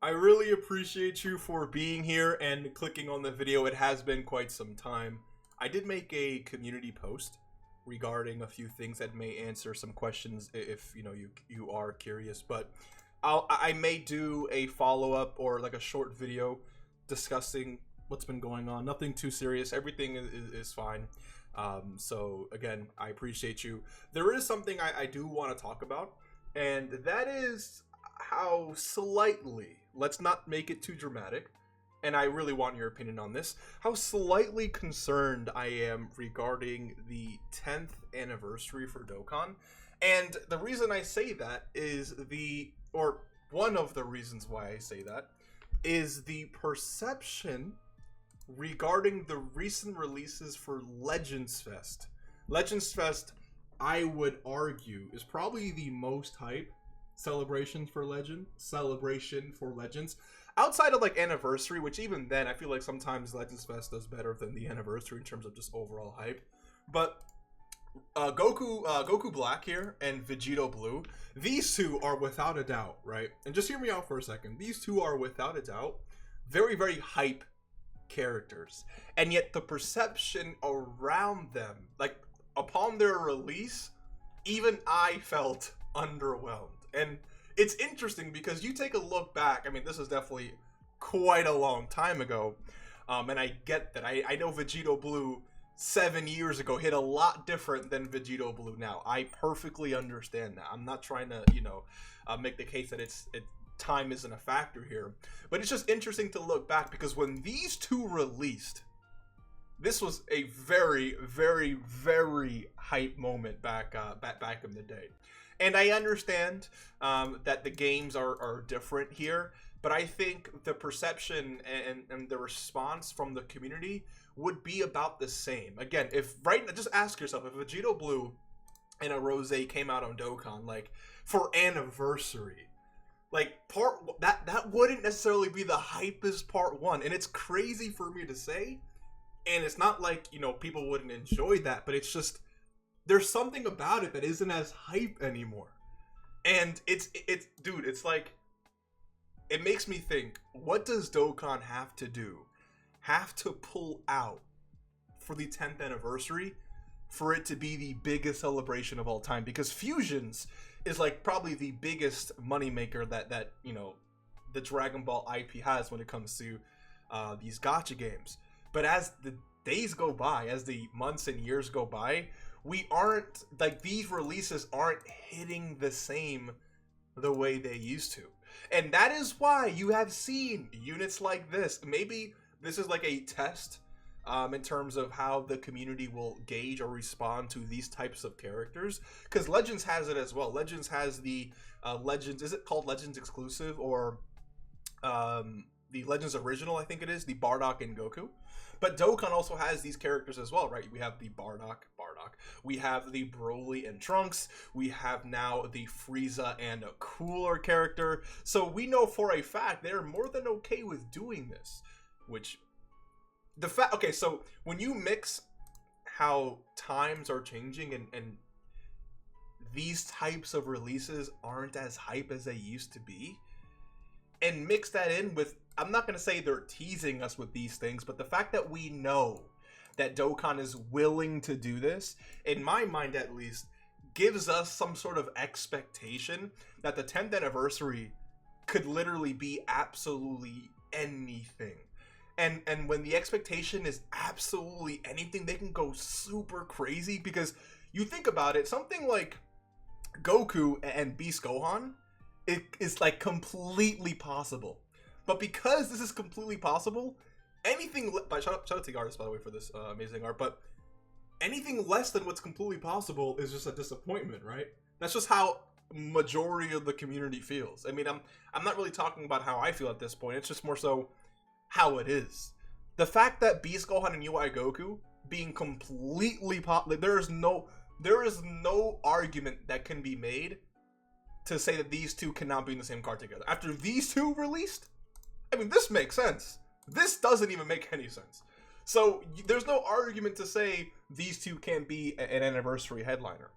I really appreciate you for being here and clicking on the video. It has been quite some time. I did make a community post regarding a few things that may answer some questions if you are curious, but I may do a follow-up or like a short video discussing what's been going on. Nothing too serious. Everything is fine. So again, I appreciate you. There is something I do want to talk about, and that is how slightly, let's not make it too dramatic, and I really want your opinion on this, how slightly concerned I am regarding the 10th anniversary for Dokkan. And the reason I say that is one of the reasons why I say that is the perception regarding the recent releases for Legends Fest. Legends Fest, I would argue, is probably the most hype celebration for Legends outside of like Anniversary, which even then I feel like sometimes Legends Fest does better than the Anniversary in terms of just overall hype. But Goku Black here and Vegito Blue, these two are without a doubt, right? And just hear me out for a second. These two are without a doubt very, very hype characters, and yet the perception around them, like upon their release, even I felt underwhelmed. And it's interesting because you take a look back, I mean, this is definitely quite a long time ago, and I get that. I know Vegito Blue 7 years ago hit a lot different than Vegito Blue now. I perfectly understand that. I'm not trying to make the case that time isn't a factor here, but it's just interesting to look back because when these two released, this was a very, very, very hype moment back in the day. And I understand that the games are different here, but I think the perception and the response from the community would be about the same. Again, just ask yourself, if Vegito Blue and a Rose came out on Dokkan, like, for Anniversary, like, that wouldn't necessarily be the hypest part one. And it's crazy for me to say, and it's not like, people wouldn't enjoy that, but it's just, there's something about it that isn't as hype anymore. And dude, it's like, it makes me think, what does Dokkan have to pull out for the 10th anniversary for it to be the biggest celebration of all time? Because Fusions is like probably the biggest moneymaker that the Dragon Ball IP has when it comes to these gacha games. But as the days go by, as the months and years go by, we aren't, like, these releases aren't hitting the same the way they used to. And that is why you have seen units like this. Maybe this is like a test in terms of how the community will gauge or respond to these types of characters. Because Legends has it as well. Legends has the Legends, is it called Legends Exclusive, or the Legends Original, I think it is, the Bardock and Goku. But Dokkan also has these characters as well, right? We have the Bardock. We have the Broly and Trunks. We have now the Frieza and a Cooler character. So we know for a fact they're more than okay with doing this. Okay, so when you mix how times are changing and these types of releases aren't as hype as they used to be, and mix that in with, I'm not going to say they're teasing us with these things, but the fact that we know that Dokkan is willing to do this, in my mind at least, gives us some sort of expectation that the 10th anniversary could literally be absolutely anything. And when the expectation is absolutely anything, they can go super crazy, because you think about it, something like Goku and Beast Gohan, it is like completely possible. But because this is completely possible, anything, shout out to the artist, by the way, for this amazing art, but anything less than what's completely possible is just a disappointment, right? That's just how majority of the community feels. I mean, I'm not really talking about how I feel at this point. It's just more so how it is. The fact that Beast Gohan and UI Goku being completely there is no argument that can be made to say that these two cannot be in the same card together. After these two released, I mean, this makes sense. This doesn't even make any sense. So there's no argument to say these two can't be an anniversary headliner.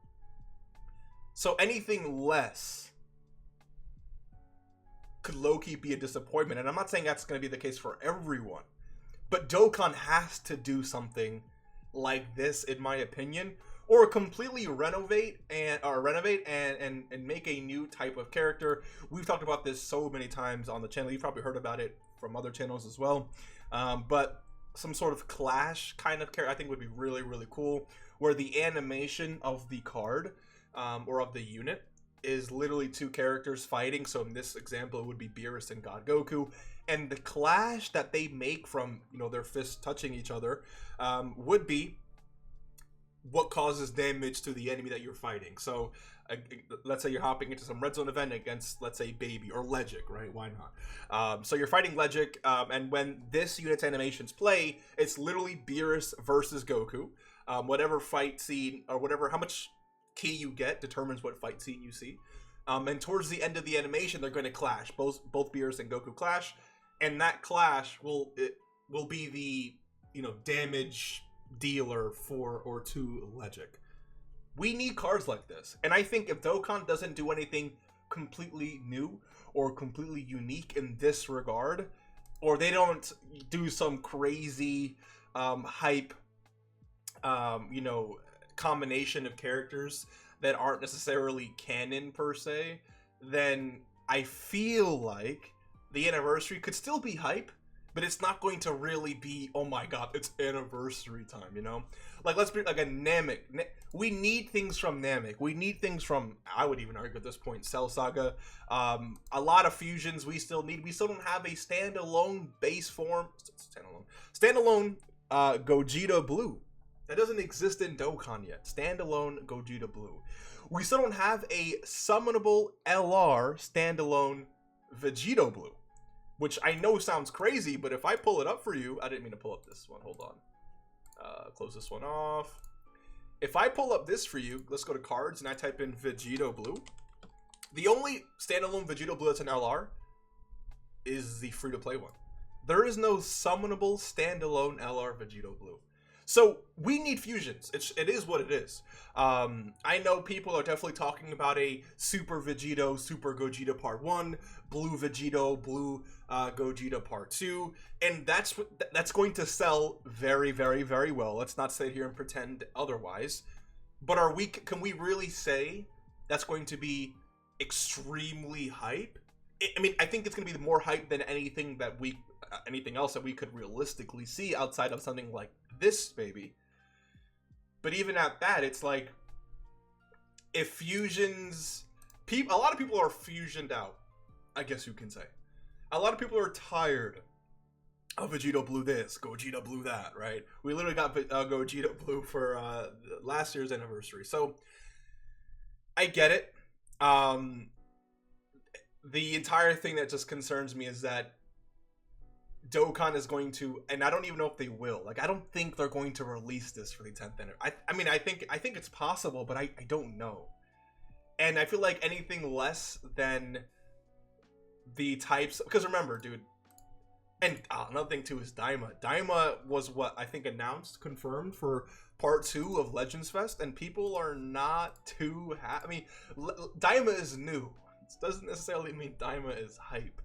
So anything less could low-key be a disappointment. And I'm not saying that's going to be the case for everyone, but Dokkan has to do something like this, in my opinion, or completely renovate and make a new type of character. We've talked about this so many times on the channel. You've probably heard about it from other channels as well. But some sort of clash kind of character I think would be really, really cool, where the animation of the card or of the unit is literally two characters fighting. So in this example, it would be Beerus and God Goku, and the clash that they make from, you know, their fists touching each other would be what causes damage to the enemy that you're fighting. So let's say you're hopping into some red zone event against, let's say, Baby or Legic, right? Why not? So you're fighting Legic, and when this unit's animations play, it's literally Beerus versus Goku. Whatever fight scene or whatever, how much key you get determines what fight scene you see. And towards the end of the animation, they're going to clash. Both Beerus and Goku clash, and that clash will be the, you know, damage dealer for or to Legic. We need cards like this, and I think if Dokkan doesn't do anything completely new or completely unique in this regard, or they don't do some crazy hype you know, combination of characters that aren't necessarily canon per se, then I feel like the anniversary could still be hype, but it's not going to really be, oh my god, it's anniversary time, you know? Like, let's be like a Namek. We need things from Namek. We need things from, I would even argue at this point, Cell Saga. A lot of fusions we still need. We still don't have a standalone base form. Standalone Gogeta Blue. That doesn't exist in Dokkan yet. Standalone Gogeta Blue. We still don't have a summonable LR standalone Vegito Blue, which I know sounds crazy, but if I pull it up for you, I didn't mean to pull up this one. Hold on. Close this one off. If I pull up this for you, let's go to cards and I type in Vegito Blue. The only standalone Vegito Blue that's an LR is the free-to-play one. There is no summonable standalone LR Vegito Blue. So we need fusions. It is what it is. I know people are definitely talking about a Super Vegito, Super Gogeta Part 1, Blue Vegito, Blue Gogeta Part 2, and that's going to sell very, very, very well. Let's not sit here and pretend otherwise. But can we really say that's going to be extremely hype? I mean, I think it's going to be more hype than anything else that we could realistically see outside of something like this, maybe. But even at that, it's like, if fusions, a lot of people are fusioned out, I guess you can say. A lot of people are tired of Vegito Blue this, Gogeta Blue that, right? We literally got Gogeta Blue for last year's anniversary, so I get it. The entire thing that just concerns me is that Dokkan is going to, and I don't even know if they will. Like, I don't think they're going to release this for the 10th anniversary. I mean, I think it's possible, but I don't know. And I feel like anything less than the types, because remember, dude, and another thing too is Daima. Daima was what I think announced, confirmed for Part 2 of Legends Fest, and people are not too happy. I mean, Daima is new. It doesn't necessarily mean Daima is hype.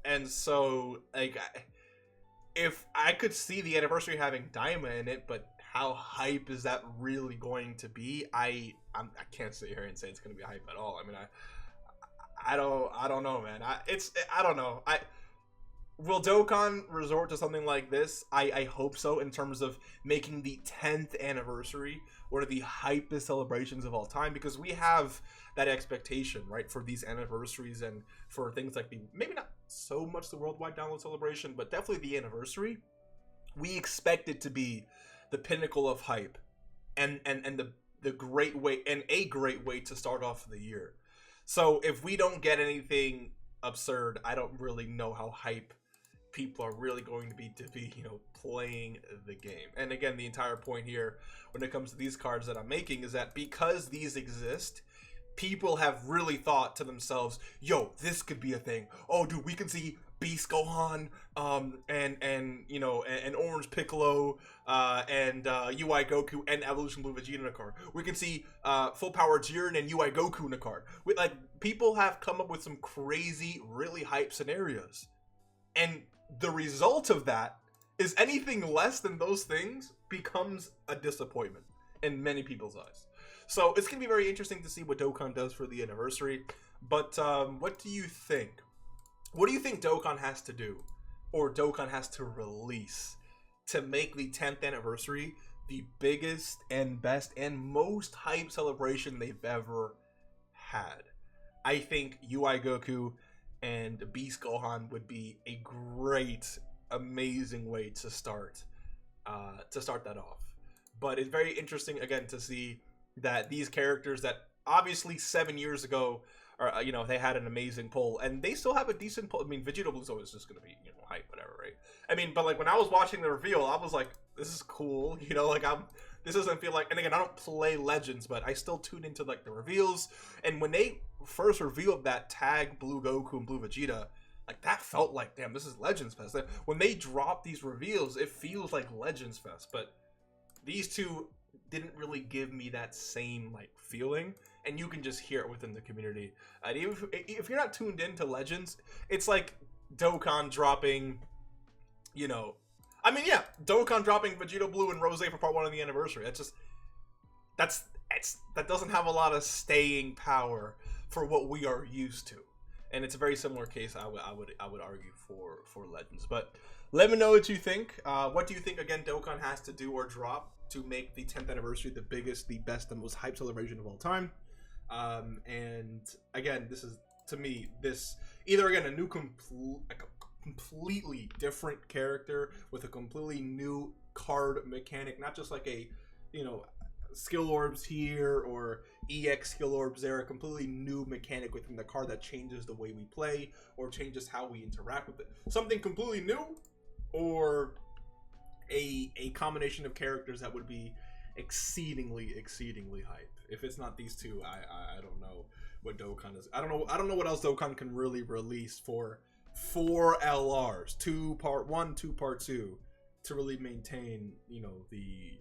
And so, like, if I could see the anniversary having Daima in it, but how hype is that really going to be? I can't sit here and say it's going to be hype at all. I mean, I don't know, man. I don't know. Will Dokkan resort to something like this? I hope so, in terms of making the 10th anniversary one of the hypest celebrations of all time, because we have that expectation, right, for these anniversaries and for things like maybe not so much the worldwide download celebration, but definitely the anniversary. We expect it to be the pinnacle of hype and the great way, and a great way to start off the year. So if we don't get anything absurd, I don't really know how hype people are really going to be, you know, playing the game. And again, the entire point here when it comes to these cards that I'm making is that because these exist, people have really thought to themselves, yo, this could be a thing. Oh, dude, we can see Beast Gohan, and you know, and Orange Piccolo, and UI Goku and Evolution Blue Vegeta in a card. We can see Full Power Jiren and UI Goku in a card. Like, people have come up with some crazy, really hype scenarios, and the result of that is anything less than those things becomes a disappointment in many people's eyes. So it's gonna be very interesting to see what Dokkan does for the anniversary. But what do you think? What do you think Dokkan has to do, or Dokkan has to release, to make the 10th anniversary the biggest and best and most hype celebration they've ever had? I think UI Goku and Beast Gohan would be a great, amazing way to start that off. But it's very interesting again to see that these characters that obviously 7 years ago, or you know, they had an amazing pull, and they still have a decent pull. I mean, Vegeta Blue's always just gonna be, you know, hype, whatever, right? I mean, but like when I was watching the reveal, I was like, this is cool, you know, like this doesn't feel like, and again, I don't play Legends, but I still tune into like the reveals, and when they first revealed that tag Blue Goku and Blue Vegeta, like that felt like, damn, this is Legends Fest. Like, when they drop these reveals, it feels like Legends Fest, but these two didn't really give me that same like feeling, and you can just hear it within the community. If you're not tuned into Legends, it's like Dokkan dropping, you know, I mean, yeah, Dokkan dropping Vegeta Blue and Rose for part 1 of the anniversary. That doesn't have a lot of staying power for what we are used to, and it's a very similar case. I would argue for Legends. But let me know what you think. What do you think again Dokkan has to do or drop to make the 10th anniversary the biggest, the best, the most hyped celebration of all time? And again, this is, to me, this either again a new completely different character with a completely new card mechanic, not just like a, you know, skill orbs here or EX skill orbs there, a completely new mechanic within the card that changes the way we play or changes how we interact with it. Something completely new, or a combination of characters that would be exceedingly hype. If it's not these two, I don't know what Dokkan is. I don't know what else Dokkan can really release for 4 LRs, 2 part 1, 2 part 2, to really maintain, you know, the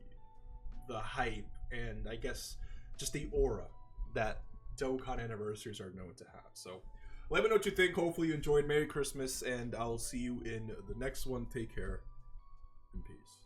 hype and I guess just the aura that Dokkan anniversaries are known to have. So let me know what you think. Hopefully you enjoyed. Merry Christmas, and I'll see you in the next one. Take care and peace.